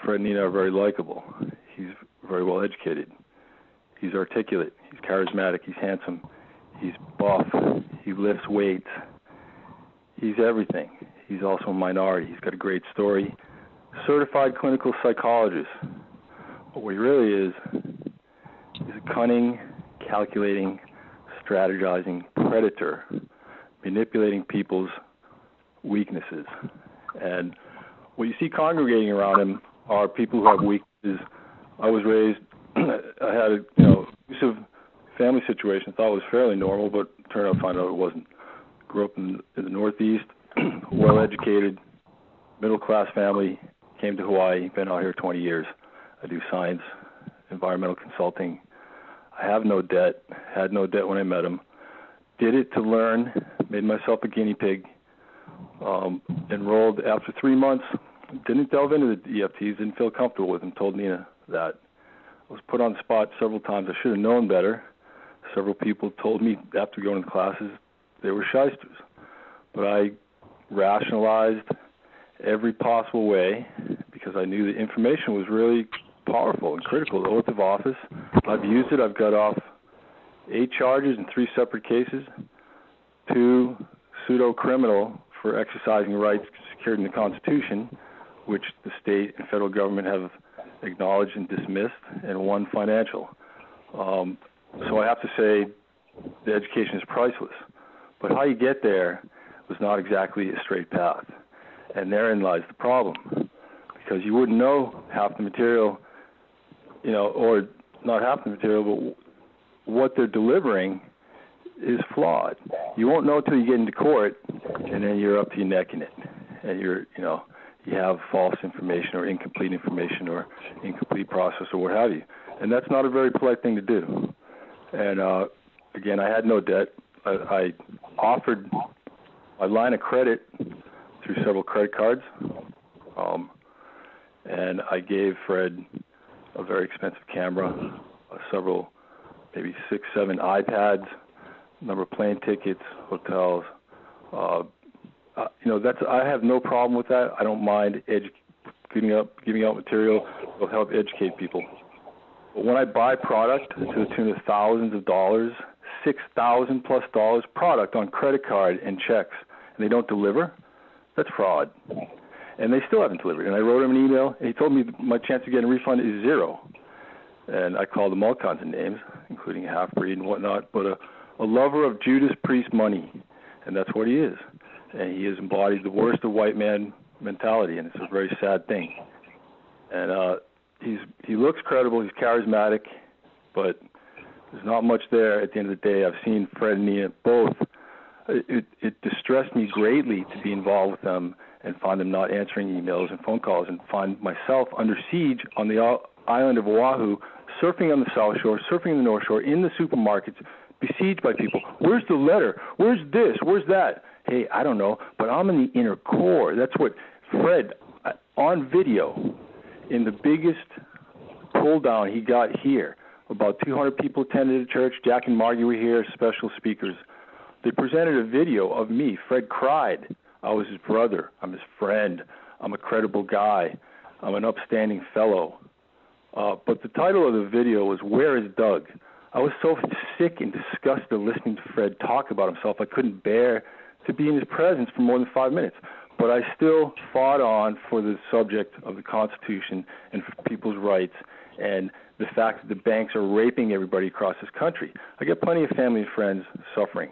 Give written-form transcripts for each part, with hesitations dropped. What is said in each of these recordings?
Fred and Nina are very likable. He's very well educated. He's articulate. He's charismatic. He's handsome. He's buff. He lifts weights. He's everything. He's also a minority. He's got a great story. Certified clinical psychologist. But what he really is a cunning, calculating, strategizing predator, manipulating people's weaknesses. And what you see congregating around him are people who have weaknesses. I was raised, I had a abusive family situation. Thought it was fairly normal, but turned out to find out it wasn't. Grew up in the Northeast, well-educated, middle-class family, came to Hawaii, been out here 20 years. I do science, environmental consulting. I have no debt, had no debt when I met him. Did it to learn, made myself a guinea pig, enrolled after 3 months, didn't delve into the EFTs, didn't feel comfortable with them, told Nina that. I was put on the spot several times. I should have known better. Several people told me after going to classes they were shysters. But I rationalized every possible way because I knew the information was really powerful and critical. The oath of office, I've used it. I've got off 8 charges in 3 separate cases, 2 pseudo-criminal for exercising rights secured in the Constitution, which the state and federal government have acknowledged and dismissed, and 1 financial. So I have to say the education is priceless. But how you get there was not exactly a straight path. And therein lies the problem. Because you wouldn't know half the material, or not half the material, but what they're delivering is flawed. You won't know until you get into court, and then you're up to your neck in it. And you have false information or incomplete process or what have you. And that's not a very polite thing to do. And again, I had no debt. I offered my line of credit through several credit cards, and I gave Fred a very expensive camera, several, maybe 6, 7 iPads, a number of plane tickets, hotels. I have no problem with that. I don't mind giving out material that will help educate people. But when I buy product to the tune of thousands of dollars, $6,000+ product on credit card and checks, and they don't deliver, that's fraud. And they still haven't delivered. And I wrote him an email, and he told me my chance of getting a refund is 0. And I called him all kinds of names, including a half-breed and whatnot, but a lover of Judas Priest money, and that's what he is. And he has embodied the worst of white man mentality, and it's a very sad thing. And he looks credible, he's charismatic, but there's not much there at the end of the day. I've seen Fred and Nina both. It distressed me greatly to be involved with them and find them not answering emails and phone calls and find myself under siege on the island of Oahu, surfing on the South Shore, surfing on the North Shore, in the supermarkets, besieged by people. Where's the letter? Where's this? Where's that? Hey, I don't know, but I'm in the inner core. That's what Fred, on video, in the biggest pull-down he got here, about 200 people attended the church. Jack and Margie were here, special speakers. They presented a video of me. Fred cried. I was his brother. I'm his friend. I'm a credible guy. I'm an upstanding fellow. But the title of the video was, Where is Doug? I was so sick and disgusted listening to Fred talk about himself, I couldn't bear to be in his presence for more than 5 minutes. But I still fought on for the subject of the Constitution and for people's rights and the fact that the banks are raping everybody across this country. I get plenty of family and friends suffering.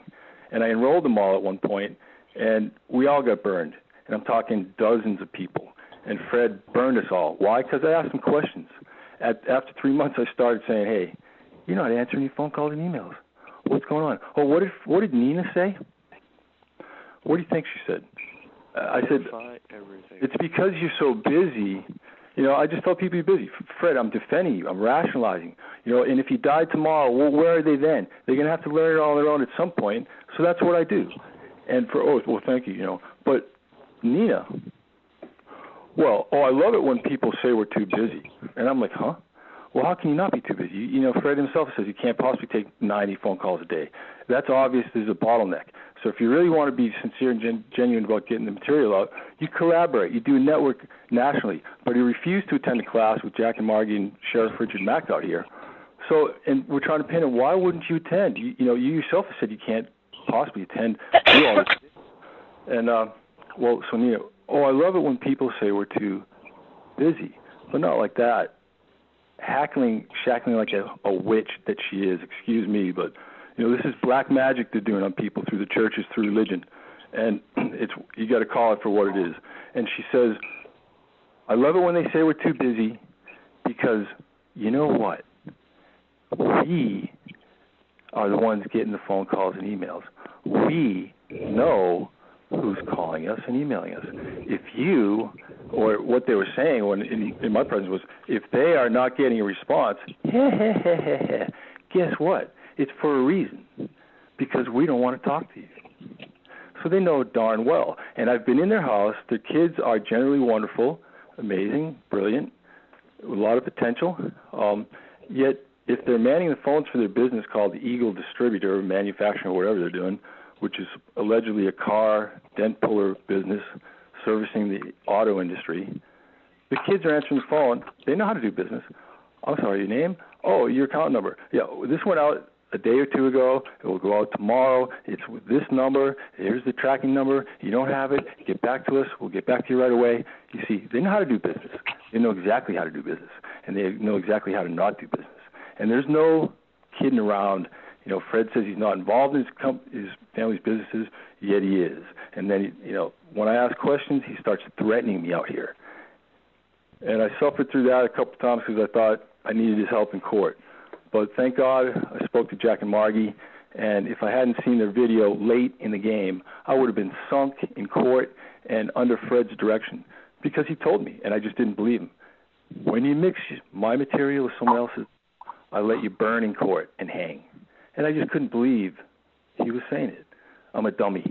And I enrolled them all at one point, and we all got burned. And I'm talking dozens of people. And Fred burned us all. Why? Because I asked him questions. After 3 months, I started saying, hey, you're not answering any phone calls and emails. What's going on? Oh, what did Nina say? What do you think she said? I said, it's because you're so busy. I just tell people you're busy. Fred, I'm defending you. I'm rationalizing. And if you died tomorrow, well, where are they then? They're going to have to learn it all on their own at some point. So that's what I do. And thank you, But Nina, I love it when people say we're too busy. And I'm like, huh? Well, how can you not be too busy? Fred himself says you can't possibly take 90 phone calls a day. That's obvious there's a bottleneck. So if you really want to be sincere and genuine about getting the material out, you collaborate. You do a network nationally. But he refused to attend a class with Jack and Margie and Sheriff Richard Mack out here. So, and we're trying to pin him, why wouldn't you attend? You yourself have said you can't possibly attend. Do all this. And, well, so Nina, I love it when people say we're too busy, but not like that. Shackling like a witch that she is, excuse me, but, this is black magic they're doing on people through the churches, through religion, and you got to call it for what it is. And she says, I love it when they say we're too busy because you know what? We are the ones getting the phone calls and emails. We know who's calling us and emailing us. If you, or what they were saying when in my presence was, if they are not getting a response, guess what? It's for a reason, because we don't want to talk to you. So they know darn well. And I've been in their house. Their kids are generally wonderful, amazing, brilliant, with a lot of potential. Yet if they're manning the phones for their business called the Eagle Distributor, manufacturing or whatever they're doing, which is allegedly a car dent puller business servicing the auto industry, the kids are answering the phone. They know how to do business. I'm sorry, your name? Oh, your account number. Yeah, this went out a day or two ago. It will go out tomorrow. It's with this number. Here's the tracking number. You don't have it. Get back to us. We'll get back to you right away. You see, they know how to do business. They know exactly how to do business, and they know exactly how to not do business. And there's no kidding around. Fred says he's not involved in his family's businesses, yet he is. And then, when I ask questions, he starts threatening me out here. And I suffered through that a couple of times because I thought I needed his help in court. But thank God I spoke to Jack and Margie, and if I hadn't seen their video late in the game, I would have been sunk in court and under Fred's direction because he told me, and I just didn't believe him. When you mix my material with someone else's, I let you burn in court and hang. And I just couldn't believe he was saying it. I'm a dummy.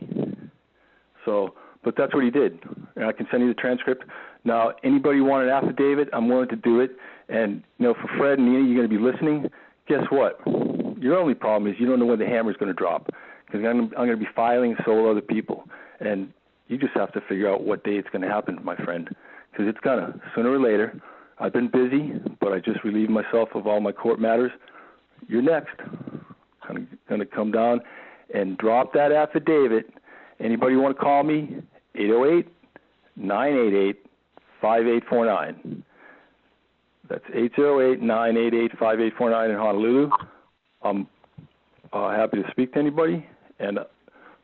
So, but that's what he did. And I can send you the transcript. Now, anybody want an affidavit, I'm willing to do it. And, for Fred and Nina, you're going to be listening. Guess what? Your only problem is you don't know when the hammer's going to drop. Because I'm going to be filing, so will other people. And you just have to figure out what day it's going to happen, my friend. Because it's going to, sooner or later. I've been busy, but I just relieved myself of all my court matters. You're next. I'm going to come down and drop that affidavit. Anybody want to call me? 808-988-5849. That's 808-988-5849 in Honolulu. I'm happy to speak to anybody. And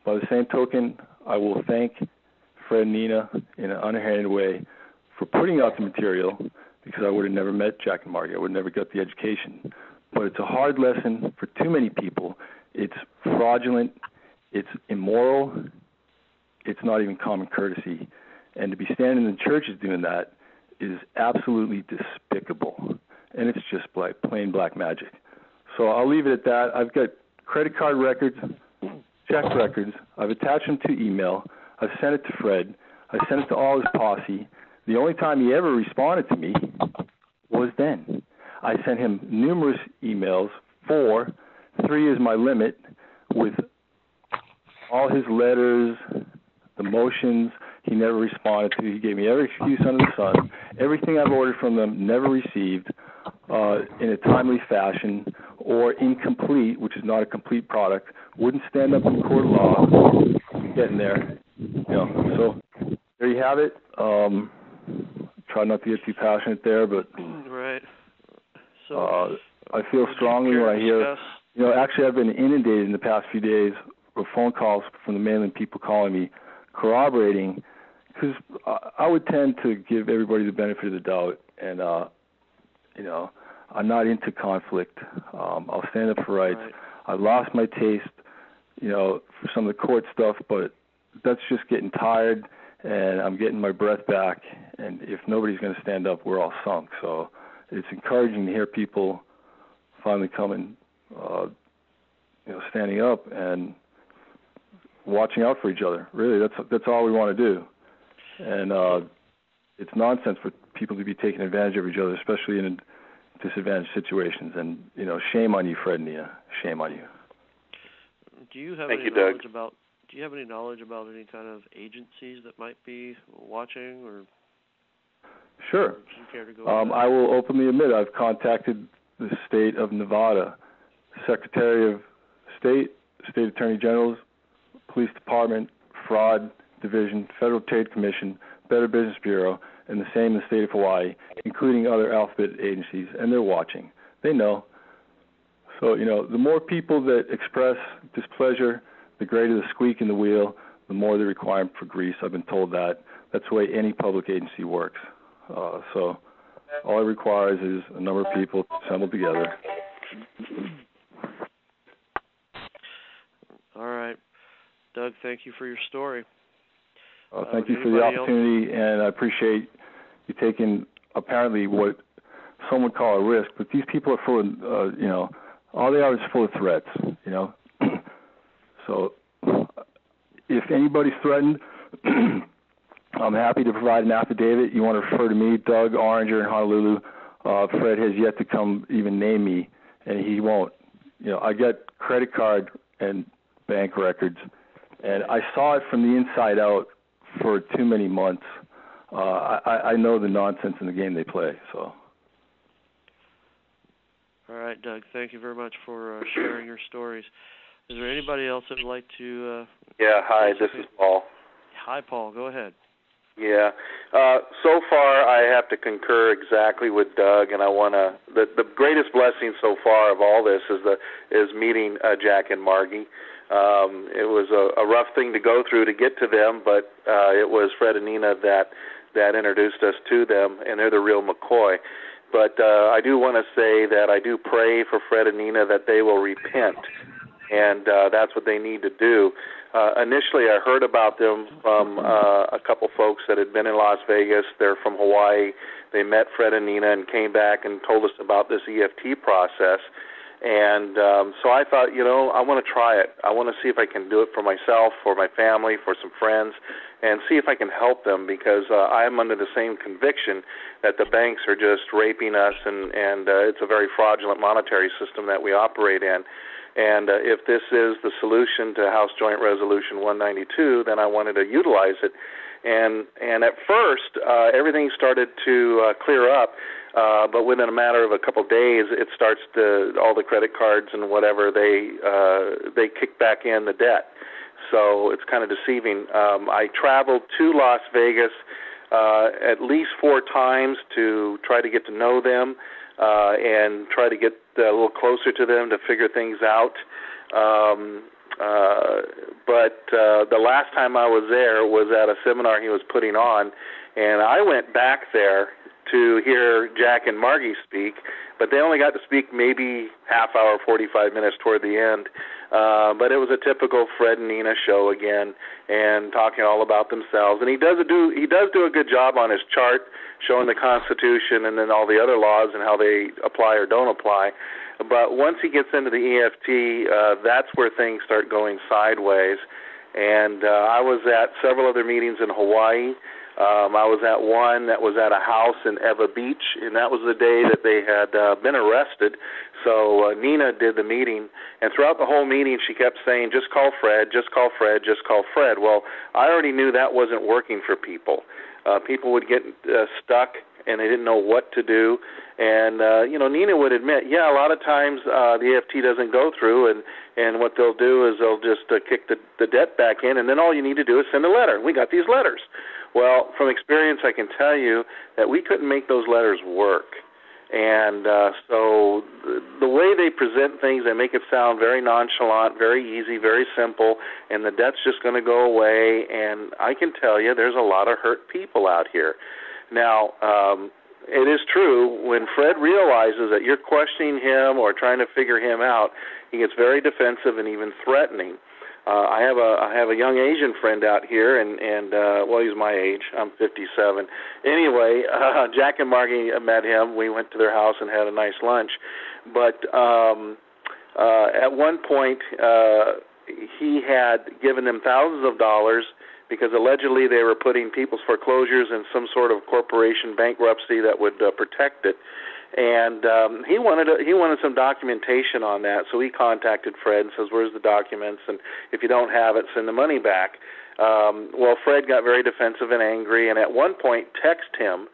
by the same token, I will thank Fred and Nina in an underhanded way for putting out the material, because I would have never met Jack and Margie. I would have never got the education. But it's a hard lesson for too many people. It's fraudulent. It's immoral. It's not even common courtesy. And to be standing in the churches doing that is absolutely despicable. And it's just plain black magic. So I'll leave it at that. I've got credit card records, check records. I've attached them to email. I've sent it to Fred. I sent it to all his posse. The only time he ever responded to me was then. I sent him numerous emails, 4. 3 is my limit, with all his letters, the motions he never responded to. He gave me every excuse under the sun. Everything I've ordered from them, never received in a timely fashion, or incomplete, which is not a complete product. Wouldn't stand up in court of law. Getting there. So there you have it. Try not to get too passionate there, but right. So I feel strongly when I hear, actually I've been inundated in the past few days with phone calls from the mainland people calling me, corroborating, because I would tend to give everybody the benefit of the doubt, and I'm not into conflict. I'll stand up for rights. Right. I lost my taste, for some of the court stuff, but that's just getting tired, and I'm getting my breath back, and if nobody's going to stand up, we're all sunk. So it's encouraging to hear people finally coming, standing up and watching out for each other. Really, that's all we want to do. And it's nonsense for people to be taking advantage of each other, especially in disadvantaged situations. And, shame on you, Fred and Nia. Shame on you. Do you have any knowledge about Do you have any knowledge about any kind of agencies that might be watching, or? Sure. Do you care to go I will openly admit I've contacted the state of Nevada, Secretary of State, State Attorney General's, Police Department, Fraud Division, Federal Trade Commission, Better Business Bureau, and the same in the state of Hawaii, including other alphabet agencies, and they're watching. They know. So, the more people that express displeasure, the greater the squeak in the wheel, the more the requirement for grease. I've been told that. That's the way any public agency works. So all it requires is a number of people assembled together. All right. Doug, thank you for your story. Thank you for the opportunity, and I appreciate you taking apparently what some would call a risk, but these people are full of, all they are is full of threats, So if anybody's threatened, I'm happy to provide an affidavit. You want to refer to me, Doug Oranger in Honolulu. Fred has yet to come even name me, and he won't. I get credit card and bank records, and I saw it from the inside out for too many months. I know the nonsense in the game they play. So. All right, Doug. Thank you very much for sharing your stories. Is there anybody else that would like to? Yeah. Hi. This is Paul. Hi, Paul. Go ahead. Yeah. So far, I have to concur exactly with Doug, and I want to. The greatest blessing so far of all this is meeting Jack and Margie. It was a rough thing to go through to get to them, but it was Fred and Nina that introduced us to them, and they're the real McCoy. But I do want to say that I do pray for Fred and Nina that they will repent, and that's what they need to do. Initially, I heard about them from a couple folks that had been in Las Vegas. They're from Hawaii. They met Fred and Nina and came back and told us about this EFT process. And so I thought, I want to try it. I want to see if I can do it for myself, for my family, for some friends, and see if I can help them, because I'm under the same conviction that the banks are just raping us, and it's a very fraudulent monetary system that we operate in. And if this is the solution to House Joint Resolution 192, then I wanted to utilize it. And at first, everything started to clear up, but within a matter of a couple of days, it starts to, all the credit cards and whatever, they kick back in the debt. So it's kind of deceiving. I traveled to Las Vegas at least 4 times to try to get to know them and try to get a little closer to them to figure things out. But the last time I was there was at a seminar he was putting on, and I went back there to hear Jack and Margie speak, but they only got to speak maybe half hour, 45 minutes toward the end. But it was a typical Fred and Nina show again, and talking all about themselves. And he does do a good job on his chart, showing the Constitution and then all the other laws and how they apply or don't apply. But once he gets into the EFT, that's where things start going sideways. And I was at several other meetings in Hawaii. I was at one that was at a house in Eva Beach, and that was the day that they had been arrested. So Nina did the meeting, and throughout the whole meeting she kept saying, just call Fred, just call Fred, just call Fred. Well, I already knew that wasn't working for people. People would get stuck, and they didn't know what to do. And, Nina would admit, a lot of times the EFT doesn't go through, and what they'll do is they'll just kick the debt back in, and then all you need to do is send a letter. We got these letters. Well, from experience, I can tell you that we couldn't make those letters work. And so the way they present things, they make it sound very nonchalant, very easy, very simple, and the debt's just going to go away. And I can tell you there's a lot of hurt people out here. Now, it is true, when Fred realizes that you're questioning him or trying to figure him out, he gets very defensive and even threatening. I have a young Asian friend out here, and he's my age. I'm 57. Anyway, Jack and Margie met him. We went to their house and had a nice lunch. But at one point, he had given them thousands of dollars because allegedly they were putting people's foreclosures in some sort of corporation bankruptcy that would protect it. And he wanted some documentation on that, so he contacted Fred and says, "Where's the documents? And if you don't have it, send the money back." Well, Fred got very defensive and angry, and at one point texted him